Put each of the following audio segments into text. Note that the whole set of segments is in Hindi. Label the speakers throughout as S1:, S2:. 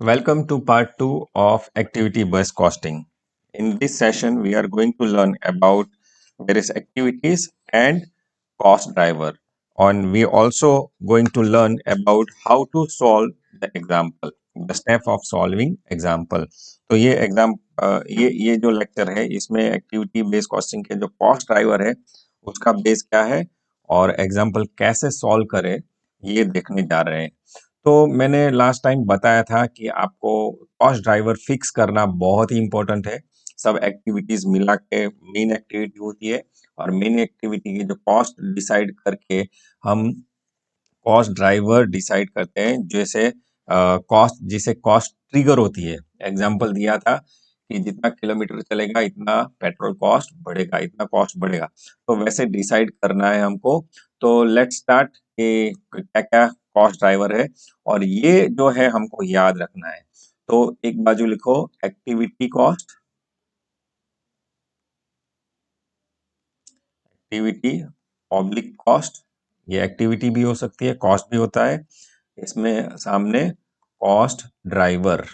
S1: Welcome to part 2 of activity based costing. In this session, we are going to learn about various activities and cost driver. And we also going to learn about how to solve the example, the step of solving example. तो ये जो लेक्चर है इसमें एक्टिविटी बेस्ड कॉस्टिंग के जो कॉस्ट ड्राइवर है उसका बेस क्या है और एग्जाम्पल कैसे सॉल्व करें ये देखने जा रहे हैं। तो मैंने लास्ट टाइम बताया था कि आपको कॉस्ट ड्राइवर फिक्स करना बहुत ही इम्पोर्टेंट है। सब एक्टिविटीज मिला के मेन एक्टिविटी होती है और मेन एक्टिविटी की जो कॉस्ट डिसाइड करके हम कॉस्ट ड्राइवर डिसाइड करते हैं, जैसे कॉस्ट जिसे कॉस्ट ट्रिगर होती है। एग्जांपल दिया था कि जितना किलोमीटर चलेगा इतना पेट्रोल कॉस्ट बढ़ेगा, इतना कॉस्ट बढ़ेगा। तो वैसे डिसाइड करना है हमको। तो लेट्स स्टार्ट कि क्या क्या कॉस्ट ड्राइवर है और ये जो है हमको याद रखना है। तो एक बाजू लिखो activity cost, activity oblique cost. ये एक्टिविटी भी हो सकती है, कॉस्ट भी होता है। इसमें सामने कॉस्ट ड्राइवर,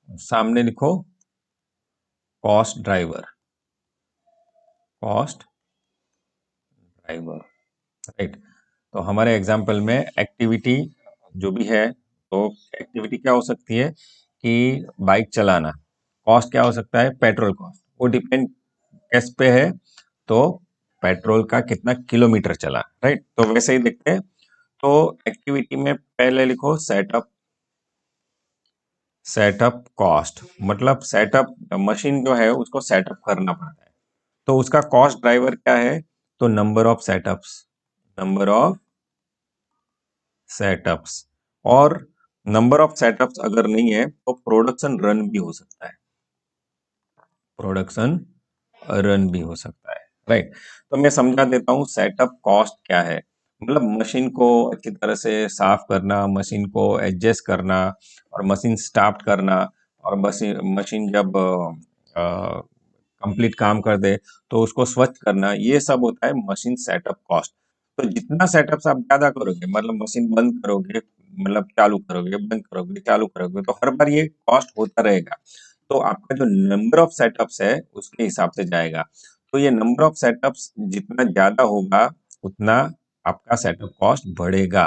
S1: सामने लिखो cost driver, cost driver, right. तो हमारे एग्जाम्पल में एक्टिविटी जो भी है, तो एक्टिविटी क्या हो सकती है कि बाइक चलाना। कॉस्ट क्या हो सकता है, पेट्रोल कॉस्ट। वो डिपेंड किस पे है, तो पेट्रोल का कितना किलोमीटर चला, राइट। तो वैसे ही देखते हैं। तो एक्टिविटी में पहले लिखो सेटअप, सेटअप कॉस्ट मतलब सेटअप मशीन जो है उसको सेटअप करना पड़ता है। तो उसका कॉस्ट ड्राइवर क्या है, तो number of setups, number of setups. और नंबर ऑफ सेटअप्स अगर नहीं है तो प्रोडक्शन रन भी हो सकता है, प्रोडक्शन रन भी हो सकता है, राइट। तो मैं समझा देता हूँ सेटअप कॉस्ट क्या है। मतलब मशीन को अच्छी तरह से साफ करना, मशीन को एडजस्ट करना और मशीन स्टार्ट करना, और मशीन मशीन जब कंप्लीट काम कर दे तो उसको स्वच्छ करना, ये सब होता है मशीन सेटअप कॉस्ट। तो जितना सेटअप आप ज्यादा करोगे, मतलब मशीन बंद करोगे, मतलब चालू करोगे, बंद करोगे, चालू करोगे, तो हर बार ये कॉस्ट होता रहेगा। तो आपका जो नंबर ऑफ सेटअप्स है उसके हिसाब से जाएगा। तो ये नंबर ऑफ सेटअप्स जितना ज्यादा होगा उतना आपका सेटअप कॉस्ट बढ़ेगा।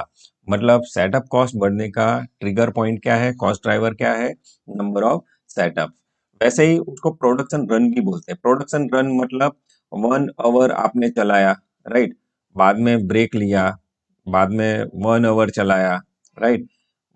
S1: मतलब सेटअप कॉस्ट बढ़ने का ट्रिगर पॉइंट क्या है, कॉस्ट ड्राइवर क्या है, नंबर ऑफ सेटअप। वैसे ही उसको प्रोडक्शन रन भी बोलते हैं। प्रोडक्शन रन मतलब 1 आवर आपने चलाया, राइट, बाद में ब्रेक लिया, बाद में 1 आवर चलाया, राइट,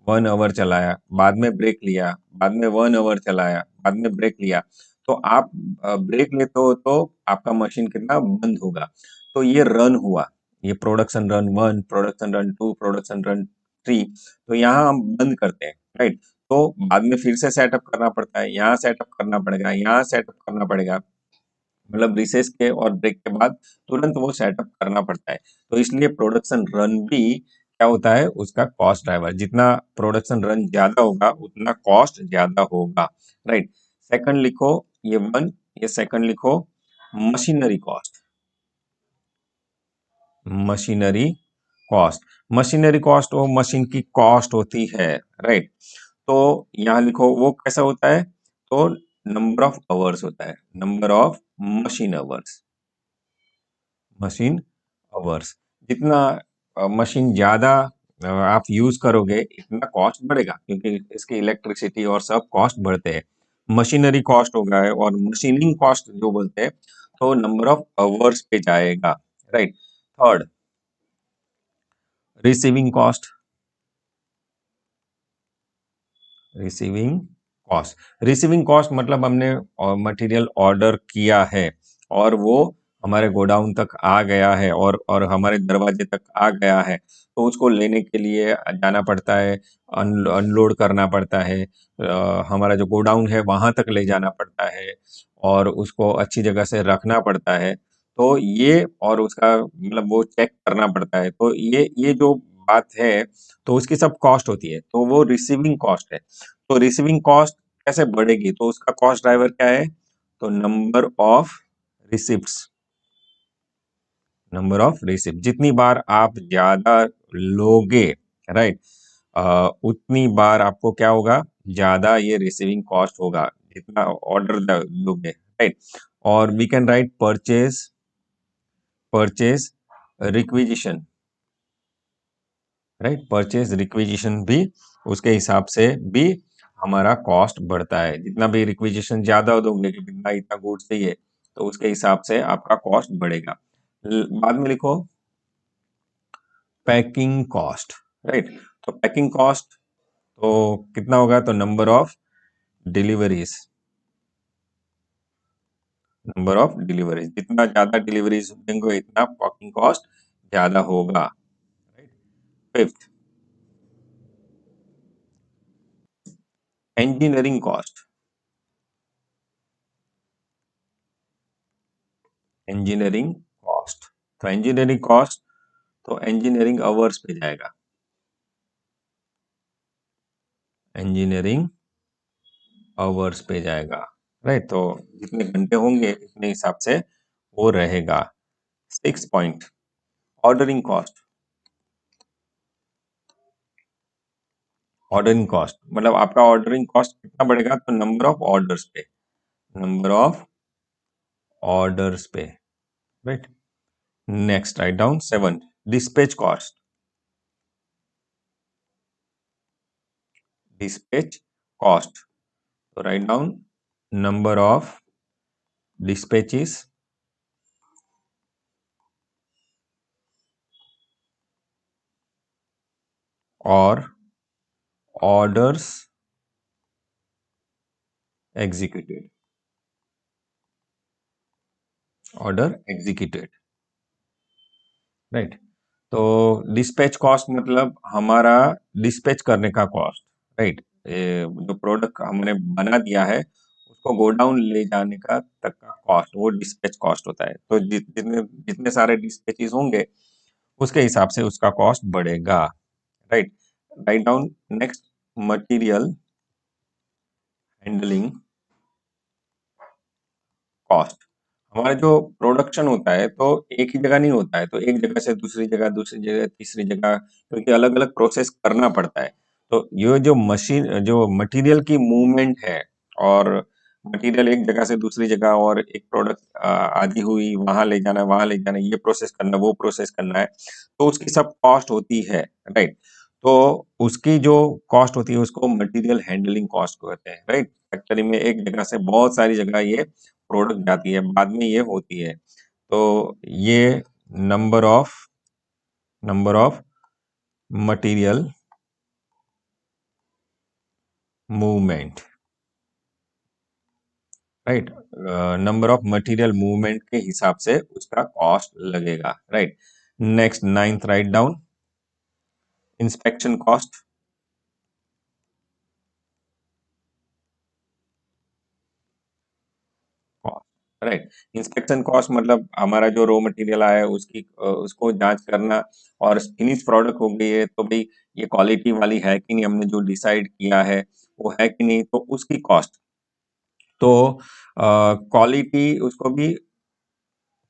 S1: 1 आवर चलाया, बाद में ब्रेक लिया, बाद में 1 आवर चलाया, बाद में ब्रेक लिया। तो आप ब्रेक लेते हो तो आपका मशीन कितना बंद होगा। तो ये रन हुआ, ये production run 1, production run 2, production run 3। तो यहाँ हम बंद करते हैं, राइट। तो बाद में फिर से सेटअप करना पड़ता है, यहाँ सेटअप करना पड़ेगा, यहाँ सेटअप करना पड़ेगा। मतलब रिसेस के और ब्रेक के बाद तुरंत वो सेटअप करना पड़ता है। तो इसलिए प्रोडक्शन रन भी क्या होता है, उसका कॉस्ट ड्राइवर। जितना प्रोडक्शन रन ज्यादा होगा उतना कॉस्ट ज्यादा होगा, राइट। सेकंड लिखो, ये वन, ये सेकंड लिखो machinery cost, machinery cost. Machinery cost वो मशीन की कॉस्ट होती है, राइट। तो यहाँ लिखो वो कैसा होता है, तो नंबर ऑफ आवर्स होता है, number of machine hours, machine hours. जितना मशीन ज्यादा आप यूज करोगे इतना कॉस्ट बढ़ेगा, क्योंकि इसकी इलेक्ट्रिसिटी और सब कॉस्ट बढ़ते हैं। मशीनरी कॉस्ट होगा है, और मशीनिंग कॉस्ट जो बोलते हैं तो नंबर ऑफ आवर्स पे जाएगा, right. Third, receiving cost, receiving cost. Receiving cost मतलब हमने मटेरियल ऑर्डर किया है और वो हमारे गोडाउन तक आ गया है और हमारे दरवाजे तक आ गया है। तो उसको लेने के लिए जाना पड़ता है, अनलोड करना पड़ता है, हमारा जो गोडाउन है वहां तक ले जाना पड़ता है और उसको अच्छी जगह से रखना पड़ता है। तो ये और उसका मतलब वो चेक करना पड़ता है। तो ये जो बात है तो उसकी सब कॉस्ट होती है, तो वो रिसीविंग कॉस्ट है। तो रिसीविंग कॉस्ट कैसे बढ़ेगी, तो उसका कॉस्ट ड्राइवर क्या है, तो number of receipts, number of receipt, जितनी बार आप ज्यादा लोगे, राइट, उतनी बार आपको क्या होगा, ज्यादा ये रिसीविंग कॉस्ट होगा, जितना ऑर्डर लोगे, राइट। और we can write purchase, purchase requisition, right, purchase requisition भी उसके हिसाब से भी हमारा कॉस्ट बढ़ता है। जितना भी रिक्विजिशन ज्यादा दोगे कि कितना इतना गुड्स चाहिए, तो उसके हिसाब से आपका कॉस्ट बढ़ेगा। बाद में लिखो पैकिंग कॉस्ट, राइट। तो पैकिंग कॉस्ट तो कितना होगा, तो number of deliveries, number of deliveries, जितना ज्यादा डिलीवरीज देंगे इतना पैकिंग कॉस्ट ज्यादा होगा, right. Fifth, engineering cost, engineering cost, तो इंजीनियरिंग कॉस्ट तो इंजीनियरिंग आवर्स पे जाएगा, इंजीनियरिंग आवर्स पे जाएगा, राइट। तो जितने घंटे होंगे उतने हिसाब से वो रहेगा। 6 point, ordering cost, ordering cost मतलब आपका ऑर्डरिंग कॉस्ट कितना बढ़ेगा, तो नंबर ऑफ ऑर्डर्स पे, नंबर ऑफ ऑर्डर्स पे, right. Next write down 7, dispatch cost, dispatch cost, तो write down number of dispatches और orders executed, order executed, right. तो डिस्पैच कॉस्ट मतलब हमारा डिस्पैच करने का कॉस्ट, राइट। जो प्रोडक्ट हमने बना दिया है उसको गोडाउन ले जाने का तक का कॉस्ट वो डिस्पैच कॉस्ट होता है। तो जितने जितने सारे डिस्पैचेस होंगे उसके हिसाब से उसका कॉस्ट बढ़ेगा, right. Write down next, material handling cost, हमारा जो प्रोडक्शन होता है तो एक ही जगह नहीं होता है, तो एक जगह से दूसरी जगह, दूसरी जगह तीसरी जगह, क्योंकि अलग अलग प्रोसेस करना पड़ता है। तो ये जो मशीन, जो मटेरियल की मूवमेंट है, और मटेरियल एक जगह से दूसरी जगह, और एक प्रोडक्ट आधी हुई वहां ले जाना, वहां ले जाना, ये प्रोसेस करना, वो प्रोसेस करना है, तो उसकी सब कॉस्ट होती है, राइट। तो उसकी जो कॉस्ट होती है उसको मटेरियल हैंडलिंग कॉस्ट कहते हैं, राइट। फैक्ट्री में एक जगह से बहुत सारी जगह ये प्रोडक्ट जाती है, बाद में ये होती है। तो ये number of, number of material movement, right, number of material movement के हिसाब से उसका कॉस्ट लगेगा, right. Next 9th write down, inspection cost, right. Inspection cost मतलब हमारा जो रॉ मटेरियल आया है उसकी उसको जांच करना, और फिनिश प्रोडक्ट हो गई है तो भाई ये क्वालिटी वाली है कि नहीं, हमने जो डिसाइड किया है वो है कि नहीं, तो उसकी कॉस्ट। तो क्वालिटी उसको भी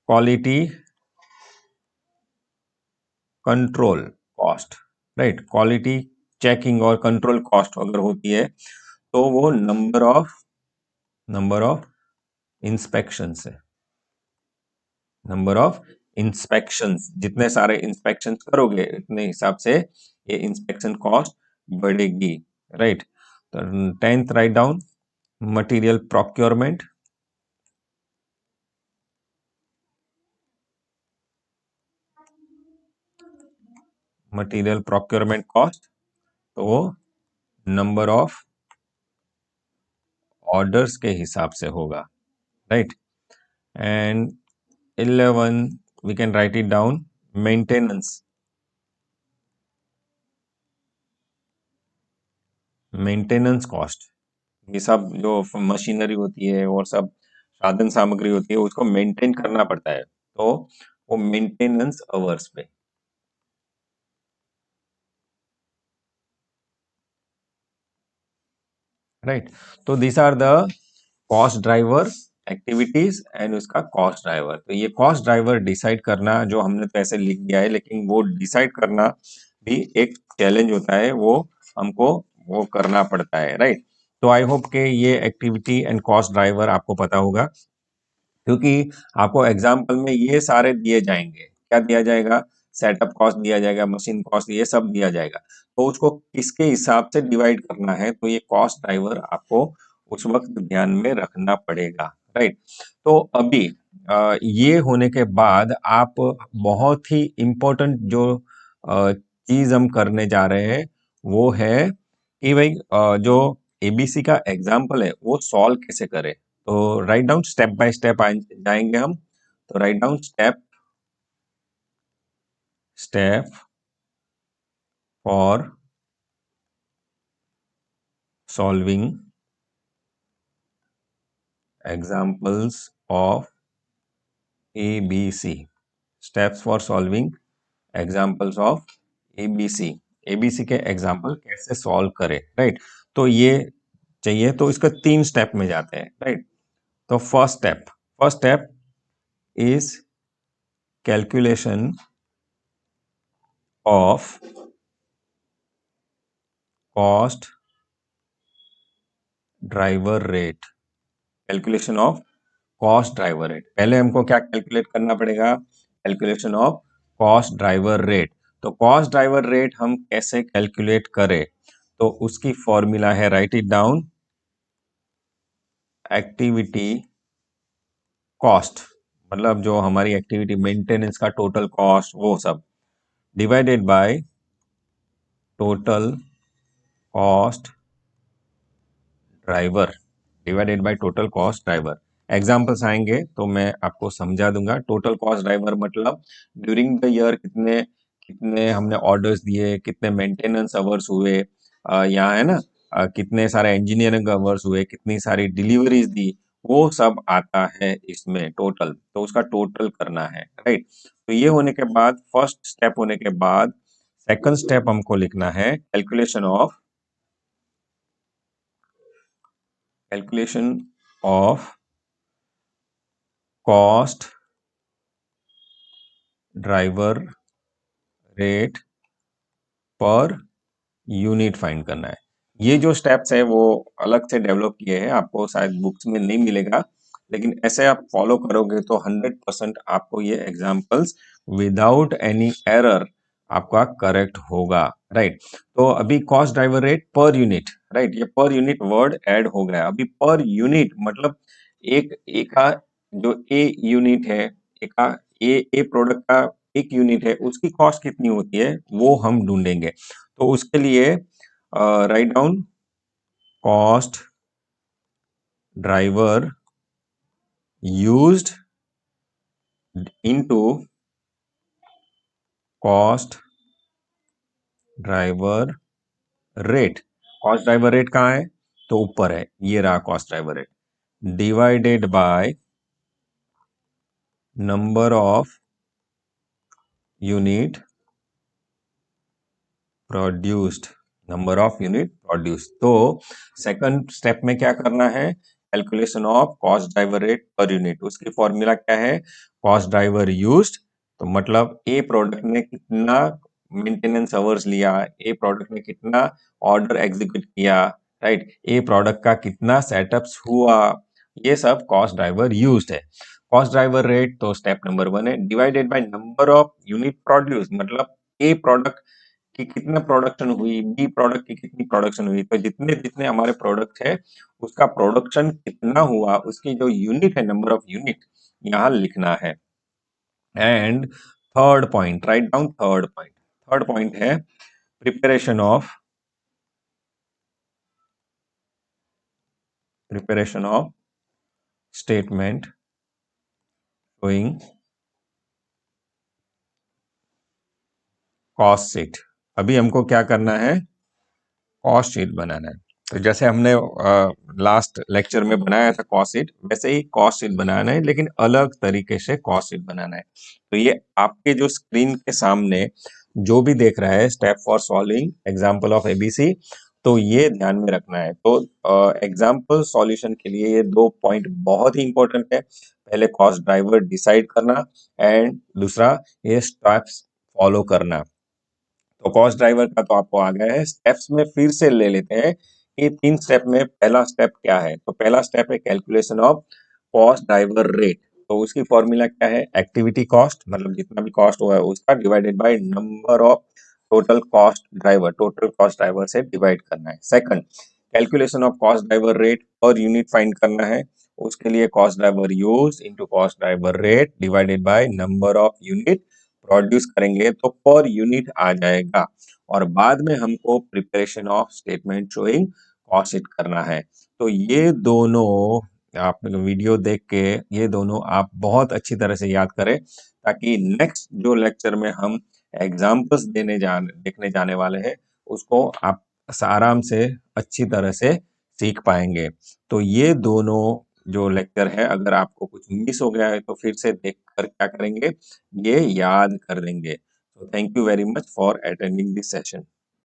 S1: quality control cost, right. Quality checking और कंट्रोल कॉस्ट अगर होती है तो वो नंबर ऑफ इंस्पेक्शन से, नंबर ऑफ इंस्पेक्शंस, जितने सारे इंस्पेक्शंस करोगे उतने हिसाब से ये इंस्पेक्शन कॉस्ट बढ़ेगी, राइट। तो 10th write down, material procurement, material procurement cost, तो वो नंबर ऑफ ऑर्डर्स के हिसाब से होगा, right. And 11 we can write it down, maintenance, maintenance cost, ये सब जो मशीनरी होती है और सब साधन सामग्री होती है उसको मेंटेन करना पड़ता है, तो वो मेंटेनेंस अवर्स पे, राइट। तो these are the cost drivers activities and उसका कॉस्ट ड्राइवर। तो ये कॉस्ट ड्राइवर डिसाइड करना, जो हमने तो ऐसे लिख दिया है, लेकिन वो डिसाइड करना भी एक चैलेंज होता है, वो हमको वो करना पड़ता है, राइट। तो आई होप के ये एक्टिविटी एंड कॉस्ट ड्राइवर आपको पता होगा, क्योंकि आपको एग्जाम्पल में ये सारे दिए जाएंगे। क्या दिया जाएगा? सेटअप कॉस्ट दिया जाएगा, मशीन कॉस्ट, ये सब दिया जाएगा। तो उसको किसके हिसाब से डिवाइड करना है, तो ये कॉस्ट ड्राइवर आपको उस वक्त ध्यान में रखना पड़ेगा, राइट। तो अभी ये होने के बाद आप बहुत ही इम्पोर्टेंट जो चीज हम करने जा रहे हैं, वो है कि भाई जो एबीसी का एग्जाम्पल है वो सॉल्व कैसे करें। तो write down, step by step जाएंगे हम। तो write down step step for solving examples of ABC. Steps for solving examples of ABC. ABC के एग्जाम्पल कैसे सॉल्व करें, राइट। तो ये चाहिए, तो इसका 3 स्टेप में जाते हैं, राइट। तो first step is calculation of cost driver rate. Calculation of cost driver rate, पहले हमको क्या कैलकुलेट करना पड़ेगा? Calculation of cost driver rate. तो कॉस्ट ड्राइवर रेट हम कैसे कैलकुलेट करें? तो उसकी फॉर्मूला है, right it down, activity cost, मतलब जो हमारी एक्टिविटी मेंटेनेंस का टोटल कॉस्ट, वो सब divided by total cost driver, divided by total cost driver. Examples आएंगे तो मैं आपको समझा दूंगा। टोटल कॉस्ट ड्राइवर मतलब ड्यूरिंग द ईयर कितने कितने हमने ऑर्डर्स दिए, कितने मेंटेनेंस अवर्स हुए, यहाँ है ना, कितने सारे इंजीनियरिंग अवर्स हुए, कितनी सारी डिलीवरीज दी, वो सब आता है इसमें टोटल। तो उसका टोटल करना है, राइट। तो ये होने के बाद, फर्स्ट स्टेप होने के बाद, सेकंड स्टेप हमको लिखना है calculation of cost driver rate per unit find करना है। ये जो स्टेप्स है वो अलग से डेवलप किए हैं, आपको शायद बुक्स में नहीं मिलेगा, लेकिन ऐसे आप फॉलो करोगे तो 100% आपको ये एग्जांपल्स विदाउट एनी एरर आपका करेक्ट होगा, राइट। तो अभी cost driver rate per unit, right, ये पर यूनिट वर्ड ऐड हो गया। अभी पर यूनिट मतलब एक एक का जो ए यूनिट है, एक का ए प्रोडक्ट का एक यूनिट है, उसकी कॉस्ट कितनी होती है वो हम ढूंढेंगे। तो उसके लिए write down cost driver used into cost driver rate. Cost driver rate कहाँ है? तो ऊपर है, ये रहा cost driver rate, divided by number of unit produced, number of unit produced. तो सेकंड स्टेप में क्या करना है? Calculation of cost driver rate per unit. उसकी फॉर्मूला क्या है? कॉस्ट ड्राइवर यूज्ड, तो मतलब ए प्रोडक्ट ने कितना मेंटेनेंस आवर्स लिया, ए प्रोडक्ट ने कितना ऑर्डर एग्जीक्यूट किया, राइट, ए प्रोडक्ट का कितना सेटअप्स हुआ, ये सब कॉस्ट ड्राइवर यूज्ड है। कॉस्ट ड्राइवर रेट तो स्टेप नंबर 1 है, divided by number of unit produce, मतलब ए प्रोडक्ट की कितना प्रोडक्शन हुई, बी प्रोडक्ट की कितनी प्रोडक्शन हुई। तो जितने जितने हमारे प्रोडक्ट है उसका प्रोडक्शन कितना हुआ, उसकी जो यूनिट है, नंबर ऑफ यूनिट, यहाँ लिखना है। And third point, write down third point है preparation of statement showing cost sheet. अभी हमको क्या करना है? कॉस्ट शीट बनाना है। तो जैसे हमने लास्ट लेक्चर में बनाया था कॉस्ट शीट, वैसे ही कॉस्ट शीट बनाना है, लेकिन अलग तरीके से कॉस्ट शीट बनाना है। तो ये आपके जो स्क्रीन के सामने जो भी देख रहा है, step for solving example of ABC, तो ये ध्यान में रखना है। तो एग्जाम्पल सॉल्यूशन के लिए ये 2 पॉइंट बहुत ही इंपॉर्टेंट है। पहले कॉस्ट ड्राइवर डिसाइड करना एंड दूसरा ये स्टेप्स फॉलो करना। तो कॉस्ट ड्राइवर का तो आपको आ गया है। स्टेप्स में फिर से ले लेते हैं कि 3 स्टेप में पहला स्टेप क्या है? तो पहला स्टेप है calculation of cost driver rate. तो उसकी फॉर्मूला क्या है? एक्टिविटी कॉस्ट मतलब जितना भी कॉस्ट हुआ है उसका divided by number of total cost driver से डिवाइड करना है। Second, calculation of cost driver rate per unit find करना है। उसके लिए cost driver use into cost driver rate divided by number of unit produce करेंगे तो पर यूनिट आ जाएगा। और बाद में हमको preparation of statement showing cost sheet करना है। तो ये दोनों आप वीडियो देख के ये दोनों आप बहुत अच्छी तरह से याद करें ताकि नेक्स्ट जो लेक्चर में हम एग्जाम्पल्स देखने जाने वाले हैं उसको आप आराम से अच्छी तरह से सीख पाएंगे। तो ये दोनों जो लेक्चर है अगर आपको कुछ मिस हो गया है तो फिर से देख कर क्या करेंगे, ये याद कर लेंगे। So thank you very much for attending this session.